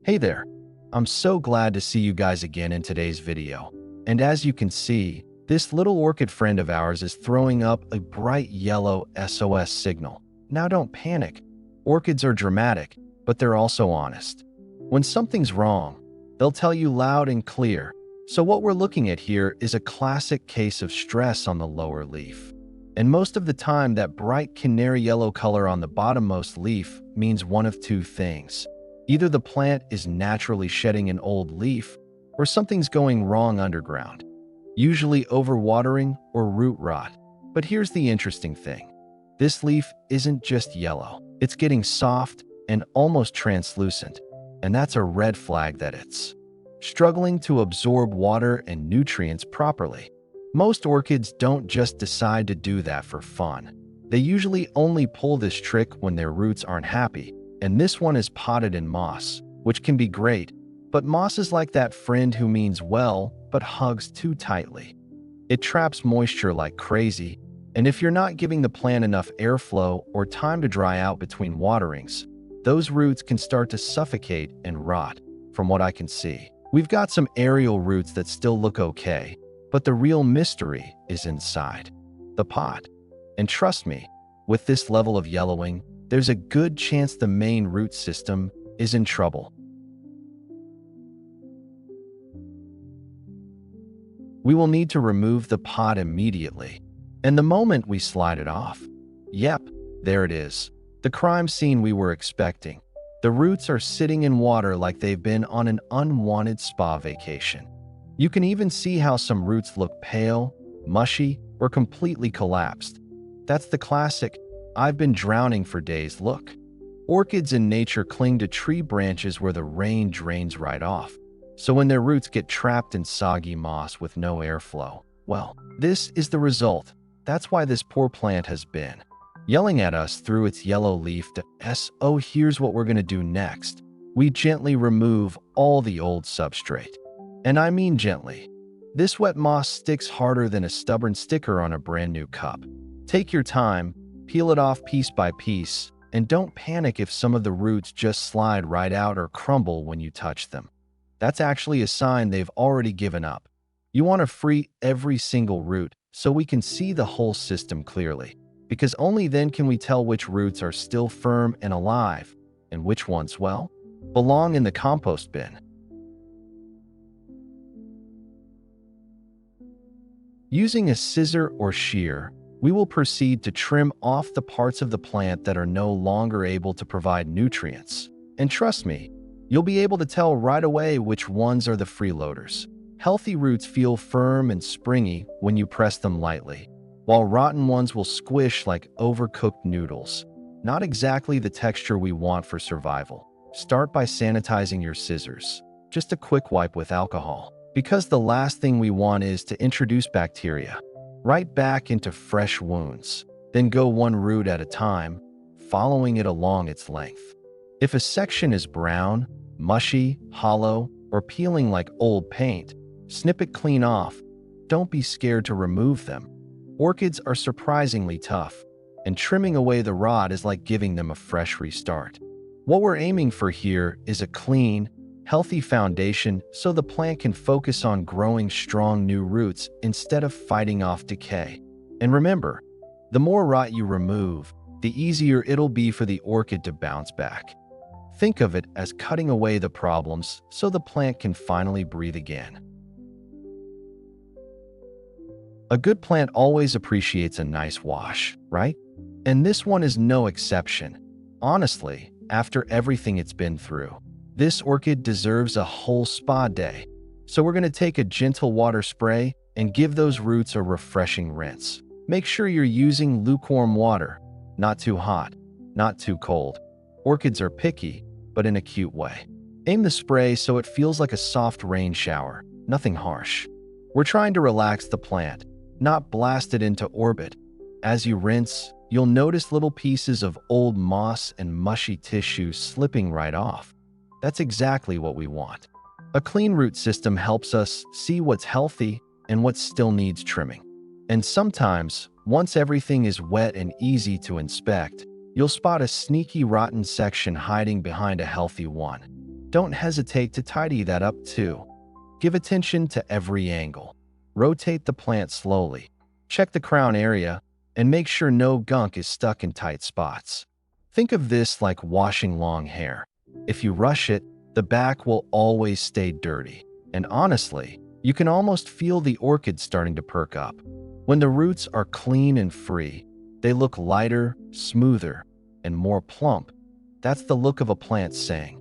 Hey there, I'm so glad to see you guys again in today's video. And as you can see, this little orchid friend of ours is throwing up a bright yellow SOS signal. Now don't panic. Orchids are dramatic, but they're also honest. When something's wrong, they'll tell you loud and clear. So what we're looking at here is a classic case of stress on the lower leaf. And most of the time, that bright canary yellow color on the bottommost leaf means one of two things. Either the plant is naturally shedding an old leaf, or something's going wrong underground, usually overwatering or root rot. But here's the interesting thing. This leaf isn't just yellow. It's getting soft and almost translucent, and that's a red flag that it's struggling to absorb water and nutrients properly. Most orchids don't just decide to do that for fun. They usually only pull this trick when their roots aren't happy, and this one is potted in moss, which can be great, but moss is like that friend who means well but hugs too tightly. It traps moisture like crazy, and if you're not giving the plant enough airflow or time to dry out between waterings, those roots can start to suffocate and rot, from what I can see. We've got some aerial roots that still look okay, but the real mystery is inside the pot. And trust me, with this level of yellowing, there's a good chance the main root system is in trouble. We will need to remove the pot immediately, and the moment we slide it off. Yep, there it is. The crime scene we were expecting. The roots are sitting in water like they've been on an unwanted spa vacation. You can even see how some roots look pale, mushy, or completely collapsed. That's the classic, "I've been drowning for days" look. Orchids in nature cling to tree branches where the rain drains right off. So when their roots get trapped in soggy moss with no airflow, well, this is the result. That's why this poor plant has been yelling at us through its yellow leaf to "Oh, here's what we're going to do next." We gently remove all the old substrate. And I mean gently. This wet moss sticks harder than a stubborn sticker on a brand new cup. Take your time, peel it off piece by piece, and don't panic if some of the roots just slide right out or crumble when you touch them. That's actually a sign they've already given up. You want to free every single root so we can see the whole system clearly, because only then can we tell which roots are still firm and alive, and which ones, well, belong in the compost bin. Using a scissor or shear, we will proceed to trim off the parts of the plant that are no longer able to provide nutrients. And trust me, you'll be able to tell right away which ones are the freeloaders. Healthy roots feel firm and springy when you press them lightly, while rotten ones will squish like overcooked noodles. Not exactly the texture we want for survival. Start by sanitizing your scissors. Just a quick wipe with alcohol, because the last thing we want is to introduce bacteria right back into fresh wounds. Then go one root at a time, following it along its length. If a section is brown, mushy, hollow, or peeling like old paint, snip it clean off. Don't be scared to remove them. Orchids are surprisingly tough, and trimming away the rot is like giving them a fresh restart. What we're aiming for here is a clean, healthy foundation so the plant can focus on growing strong new roots instead of fighting off decay. And remember, the more rot you remove, the easier it'll be for the orchid to bounce back. Think of it as cutting away the problems so the plant can finally breathe again. A good plant always appreciates a nice wash, right? And this one is no exception. Honestly, after everything it's been through, this orchid deserves a whole spa day. So we're going to take a gentle water spray and give those roots a refreshing rinse. Make sure you're using lukewarm water, not too hot, not too cold. Orchids are picky, but in a cute way. Aim the spray so it feels like a soft rain shower, nothing harsh. We're trying to relax the plant, not blast it into orbit. As you rinse, you'll notice little pieces of old moss and mushy tissue slipping right off. That's exactly what we want. A clean root system helps us see what's healthy and what still needs trimming. And sometimes, once everything is wet and easy to inspect, you'll spot a sneaky rotten section hiding behind a healthy one. Don't hesitate to tidy that up too. Give attention to every angle. Rotate the plant slowly. Check the crown area and make sure no gunk is stuck in tight spots. Think of this like washing long hair. If you rush it, the back will always stay dirty. And honestly, you can almost feel the orchid starting to perk up. When the roots are clean and free, they look lighter, smoother, and more plump. That's the look of a plant saying,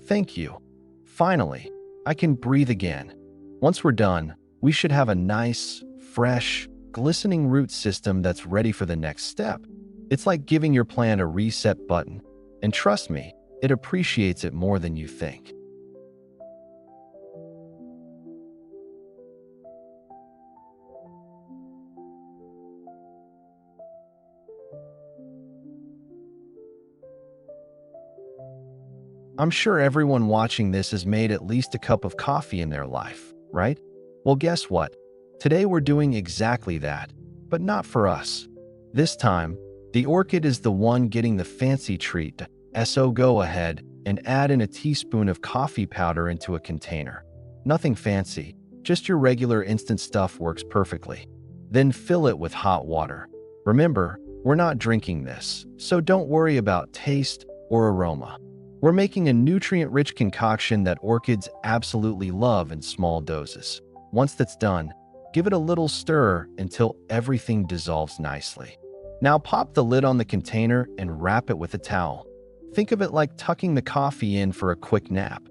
"Thank you. Finally, I can breathe again." Once we're done, we should have a nice, fresh, glistening root system that's ready for the next step. It's like giving your plant a reset button, and trust me, it appreciates it more than you think. I'm sure everyone watching this has made at least a cup of coffee in their life, right? Well, guess what? Today we're doing exactly that, but not for us. This time, the orchid is the one getting the fancy treat. So go ahead and add in a teaspoon of coffee powder into a container. Nothing fancy, just your regular instant stuff works perfectly. Then fill it with hot water. Remember, we're not drinking this, so don't worry about taste or aroma. We're making a nutrient-rich concoction that orchids absolutely love in small doses. Once that's done, give it a little stir until everything dissolves nicely. Now pop the lid on the container and wrap it with a towel. Think of it like tucking the coffee in for a quick nap.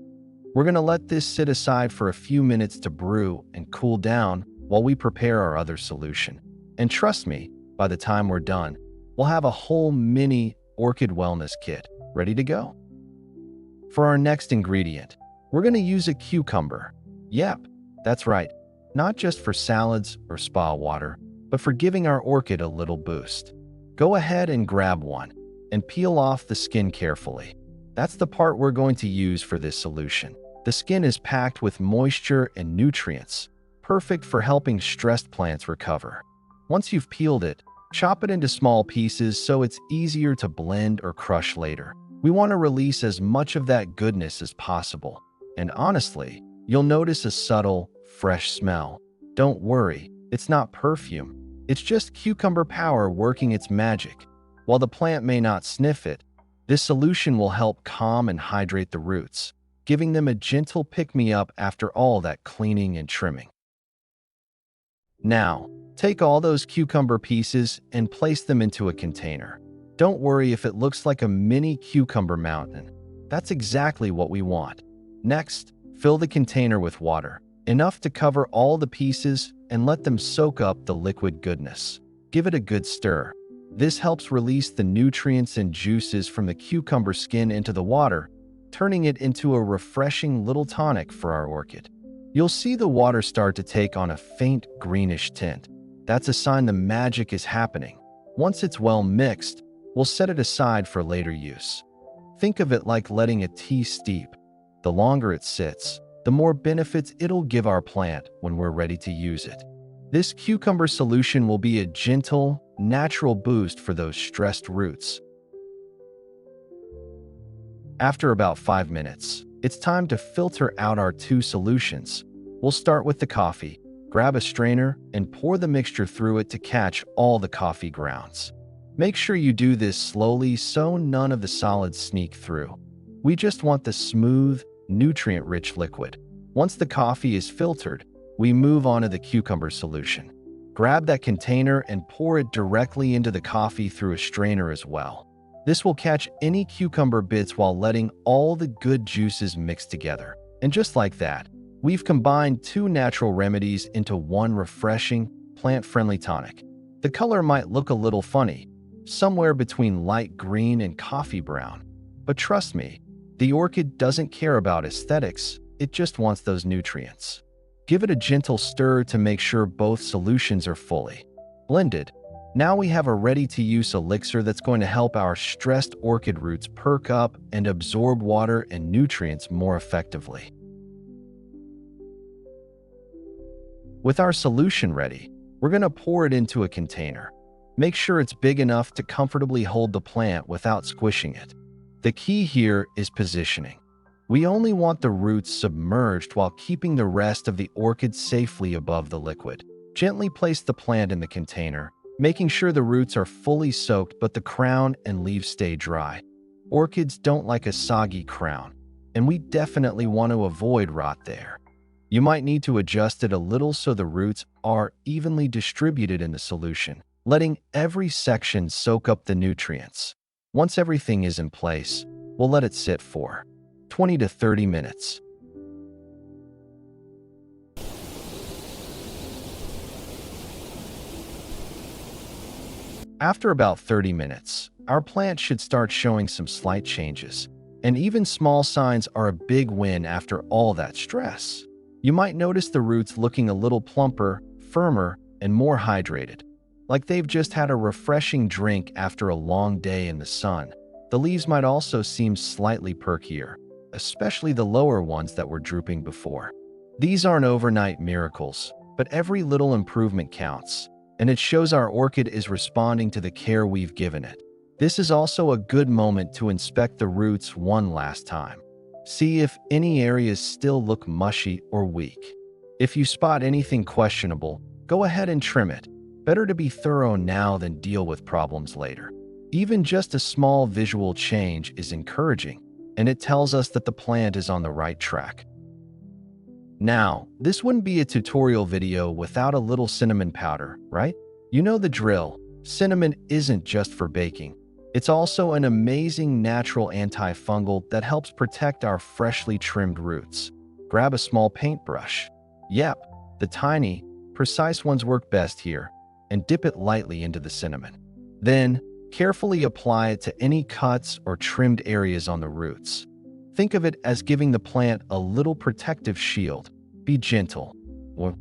We're going to let this sit aside for a few minutes to brew and cool down while we prepare our other solution. And trust me, by the time we're done, we'll have a whole mini orchid wellness kit ready to go. For our next ingredient, we're going to use a cucumber. Yep, that's right. Not just for salads or spa water, but for giving our orchid a little boost. Go ahead and grab one and peel off the skin carefully. That's the part we're going to use for this solution. The skin is packed with moisture and nutrients, perfect for helping stressed plants recover. Once you've peeled it, chop it into small pieces so it's easier to blend or crush later. We want to release as much of that goodness as possible. And honestly, you'll notice a subtle, fresh smell. Don't worry, it's not perfume. It's just cucumber power working its magic. While the plant may not sniff it, this solution will help calm and hydrate the roots, giving them a gentle pick-me-up after all that cleaning and trimming. Now, take all those cucumber pieces and place them into a container. Don't worry if it looks like a mini cucumber mountain. That's exactly what we want. Next, fill the container with water, enough to cover all the pieces and let them soak up the liquid goodness. Give it a good stir. This helps release the nutrients and juices from the cucumber skin into the water, turning it into a refreshing little tonic for our orchid. You'll see the water start to take on a faint greenish tint. That's a sign the magic is happening. Once it's well mixed, we'll set it aside for later use. Think of it like letting a tea steep. The longer it sits, the more benefits it'll give our plant when we're ready to use it. This cucumber solution will be a gentle, natural boost for those stressed roots. After about 5 minutes, it's time to filter out our two solutions. We'll start with the coffee. Grab a strainer and pour the mixture through it to catch all the coffee grounds. Make sure you do this slowly so none of the solids sneak through. We just want the smooth, nutrient-rich liquid. Once the coffee is filtered, we move on to the cucumber solution. Grab that container and pour it directly into the coffee through a strainer as well. This will catch any cucumber bits while letting all the good juices mix together. And just like that, we've combined two natural remedies into one refreshing, plant-friendly tonic. The color might look a little funny, somewhere between light green and coffee brown. But trust me, the orchid doesn't care about aesthetics, it just wants those nutrients. Give it a gentle stir to make sure both solutions are fully blended. Now we have a ready-to-use elixir that's going to help our stressed orchid roots perk up and absorb water and nutrients more effectively. With our solution ready, we're going to pour it into a container. Make sure it's big enough to comfortably hold the plant without squishing it. The key here is positioning. We only want the roots submerged while keeping the rest of the orchid safely above the liquid. Gently place the plant in the container, making sure the roots are fully soaked but the crown and leaves stay dry. Orchids don't like a soggy crown, and we definitely want to avoid rot there. You might need to adjust it a little so the roots are evenly distributed in the solution, letting every section soak up the nutrients. Once everything is in place, we'll let it sit for 20 to 30 minutes. After about 30 minutes, our plant should start showing some slight changes, and even small signs are a big win after all that stress. You might notice the roots looking a little plumper, firmer, and more hydrated, like they've just had a refreshing drink after a long day in the sun. The leaves might also seem slightly perkier, especially the lower ones that were drooping before. These aren't overnight miracles, but every little improvement counts, and it shows our orchid is responding to the care we've given it. This is also a good moment to inspect the roots one last time. See if any areas still look mushy or weak. If you spot anything questionable, go ahead and trim it. Better to be thorough now than deal with problems later. Even just a small visual change is encouraging, and it tells us that the plant is on the right track. Now, this wouldn't be a tutorial video without a little cinnamon powder, right? You know the drill. Cinnamon isn't just for baking. It's also an amazing natural antifungal that helps protect our freshly trimmed roots. Grab a small paintbrush. Yep, the tiny, precise ones work best here, and dip it lightly into the cinnamon. Then, carefully apply it to any cuts or trimmed areas on the roots. Think of it as giving the plant a little protective shield. Be gentle, or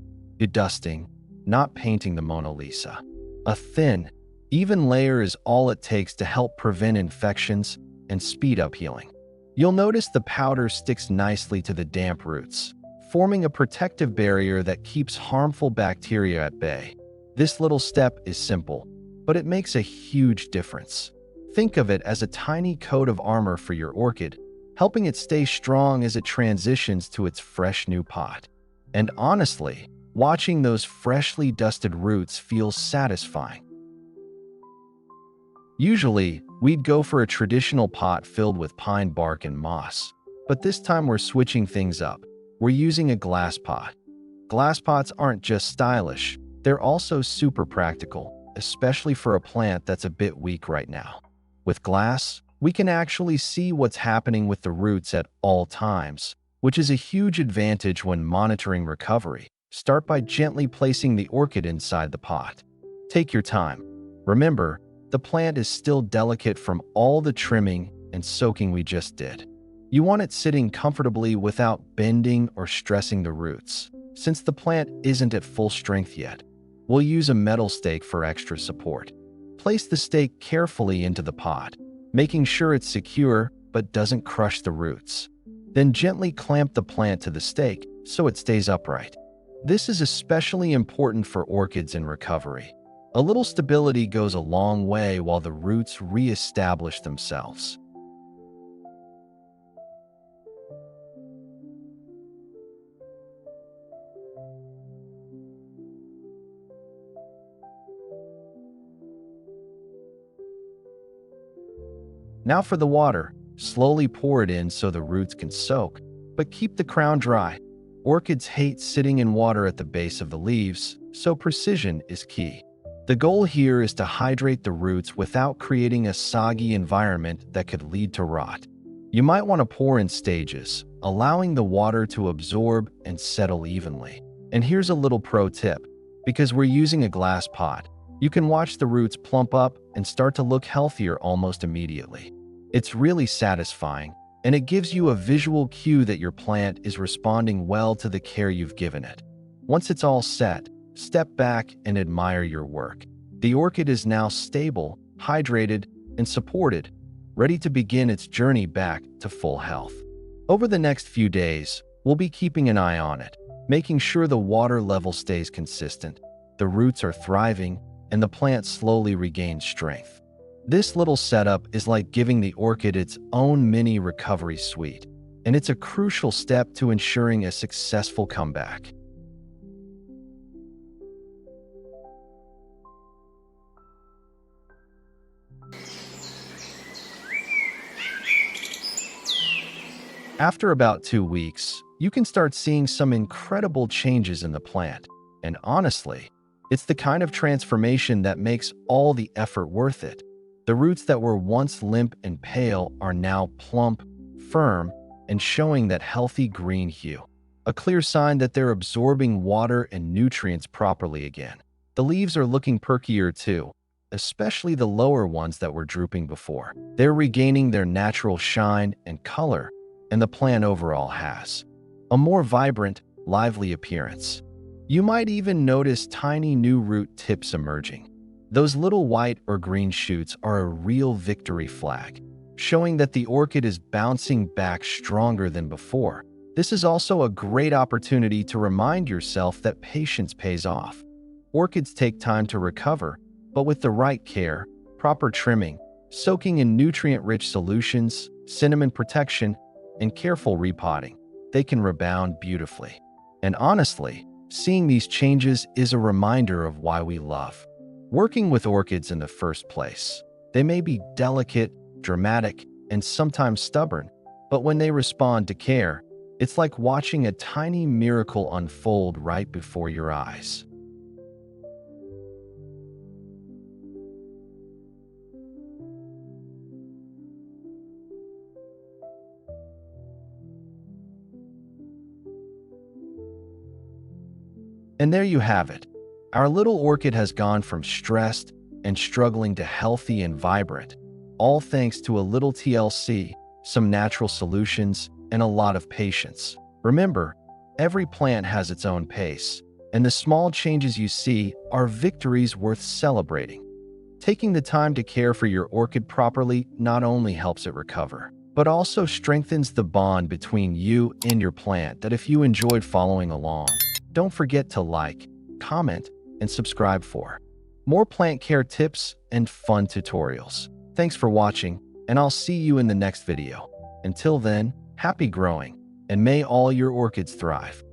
dusting, not painting the Mona Lisa. A thin, even layer is all it takes to help prevent infections and speed up healing. You'll notice the powder sticks nicely to the damp roots, forming a protective barrier that keeps harmful bacteria at bay. This little step is simple, but it makes a huge difference. Think of it as a tiny coat of armor for your orchid, helping it stay strong as it transitions to its fresh new pot. And honestly, watching those freshly dusted roots feels satisfying. Usually, we'd go for a traditional pot filled with pine bark and moss, but this time we're switching things up. We're using a glass pot. Glass pots aren't just stylish, they're also super practical, especially for a plant that's a bit weak right now. With glass, we can actually see what's happening with the roots at all times, which is a huge advantage when monitoring recovery. Start by gently placing the orchid inside the pot. Take your time. Remember, the plant is still delicate from all the trimming and soaking we just did. You want it sitting comfortably without bending or stressing the roots. Since the plant isn't at full strength yet, we'll use a metal stake for extra support. Place the stake carefully into the pot, making sure it's secure but doesn't crush the roots. Then gently clamp the plant to the stake so it stays upright. This is especially important for orchids in recovery. A little stability goes a long way while the roots re-establish themselves. Now for the water. Slowly pour it in so the roots can soak, but keep the crown dry. Orchids hate sitting in water at the base of the leaves, so precision is key. The goal here is to hydrate the roots without creating a soggy environment that could lead to rot. You might want to pour in stages, allowing the water to absorb and settle evenly. And here's a little pro tip. Because we're using a glass pot, you can watch the roots plump up and start to look healthier almost immediately. It's really satisfying, and it gives you a visual cue that your plant is responding well to the care you've given it. Once it's all set, step back and admire your work. The orchid is now stable, hydrated, and supported, ready to begin its journey back to full health. Over the next few days, we'll be keeping an eye on it, making sure the water level stays consistent, the roots are thriving, and the plant slowly regains strength. This little setup is like giving the orchid its own mini recovery suite, and it's a crucial step to ensuring a successful comeback. After about 2 weeks, you can start seeing some incredible changes in the plant. And honestly, it's the kind of transformation that makes all the effort worth it. The roots that were once limp and pale are now plump, firm, and showing that healthy green hue. A clear sign that they're absorbing water and nutrients properly again. The leaves are looking perkier too, especially the lower ones that were drooping before. They're regaining their natural shine and color, and the plant overall has a more vibrant, lively appearance. You might even notice tiny new root tips emerging. Those little white or green shoots are a real victory flag, showing that the orchid is bouncing back stronger than before. This is also a great opportunity to remind yourself that patience pays off. Orchids take time to recover, but with the right care, proper trimming, soaking in nutrient-rich solutions, cinnamon protection, and careful repotting, they can rebound beautifully. And honestly, seeing these changes is a reminder of why we love working with orchids in the first place. They may be delicate, dramatic, and sometimes stubborn, but when they respond to care, it's like watching a tiny miracle unfold right before your eyes. And there you have it. Our little orchid has gone from stressed and struggling to healthy and vibrant, all thanks to a little TLC, some natural solutions, and a lot of patience. Remember, every plant has its own pace, and the small changes you see are victories worth celebrating. Taking the time to care for your orchid properly not only helps it recover, but also strengthens the bond between you and your plant that if you enjoyed following along, don't forget to like, comment, and subscribe for more plant care tips and fun tutorials. Thanks for watching, and I'll see you in the next video. Until then, happy growing, and may all your orchids thrive.